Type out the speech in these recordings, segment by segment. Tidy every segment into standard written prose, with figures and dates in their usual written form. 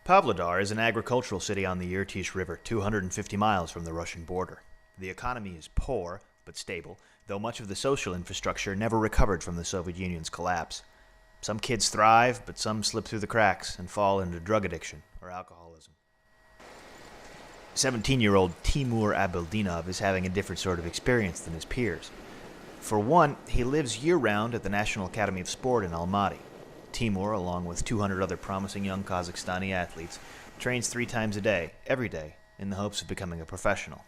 Pavlodar is an agricultural city on the Irtysh River, 250 miles from the Russian border. The economy is poor, but stable, though much of the social infrastructure never recovered from the Soviet Union's collapse. Some kids thrive, but some slip through the cracks and fall into drug addiction or alcoholism. 17-year-old Timur Abeldinov is having a different sort of experience than his peers. For one, he lives year-round at the National Academy of Sport in Almaty. Timur, along with 200 other promising young Kazakhstani athletes, trains 3 times a day, every day, in the hopes of becoming a professional.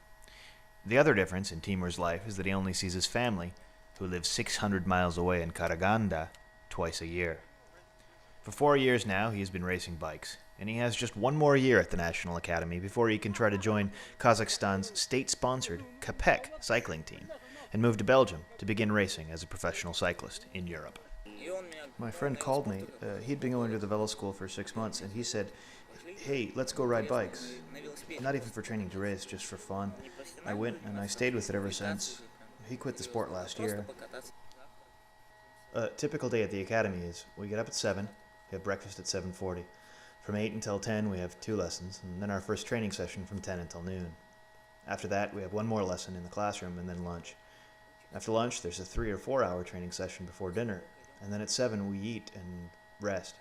The other difference in Timur's life is that he only sees his family, who lives 600 miles away in Karaganda, twice a year. For 4 years now, he has been racing bikes, and he has just 1 more year at the National Academy before he can try to join Kazakhstan's state-sponsored Kapek cycling team and move to Belgium to begin racing as a professional cyclist in Europe. My friend called me. He'd been going to the velo school for 6 months, and he said, "Hey, let's go ride bikes." Not even for training to race, just for fun. I went, and I stayed with it ever since. He quit the sport last year. A typical day at the academy is we get up at 7, we have breakfast at 7:40. From 8 until 10, we have 2 lessons, and then our first training session from 10 until noon. After that, we have 1 more lesson in the classroom, and then lunch. After lunch, there's a 3 or 4 hour training session before dinner, and then at 7 we eat and rest.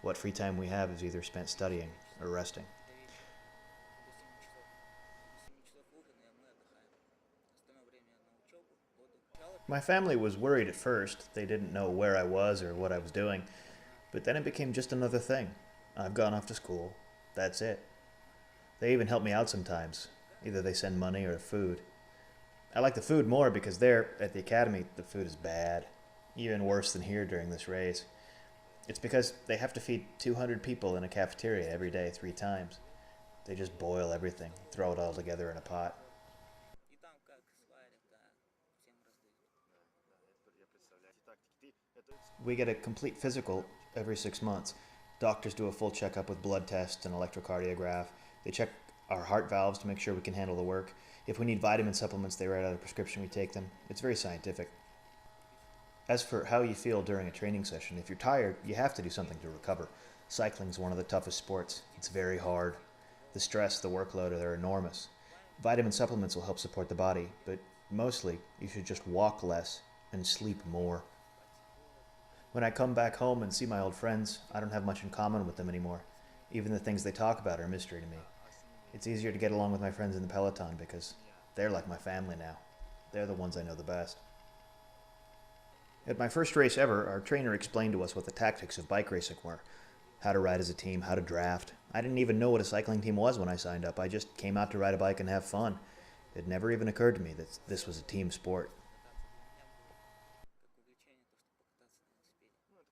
What free time we have is either spent studying or resting. My family was worried at first. They didn't know where I was or what I was doing, but then it became just another thing. I've gone off to school. That's it. They even help me out sometimes. Either they send money or food. I like the food more because there, at the academy, the food is bad. Even worse than here during this race. It's because they have to feed 200 people in a cafeteria every day 3 times. They just boil everything, throw it all together in a pot. We get a complete physical every 6 months. Doctors do a full checkup with blood tests and electrocardiograph. They check our heart valves to make sure we can handle the work. If we need vitamin supplements, they write out a prescription, we take them. It's very scientific. As for how you feel during a training session, if you're tired, you have to do something to recover. Cycling's one of the toughest sports. It's very hard. The stress, the workload, they're enormous. Vitamin supplements will help support the body, but mostly you should just walk less and sleep more. When I come back home and see my old friends, I don't have much in common with them anymore. Even the things they talk about are a mystery to me. It's easier to get along with my friends in the peloton because they're like my family now. They're the ones I know the best. At my first race ever, our trainer explained to us what the tactics of bike racing were. How to ride as a team, how to draft. I didn't even know what a cycling team was when I signed up. I just came out to ride a bike and have fun. It never even occurred to me that this was a team sport.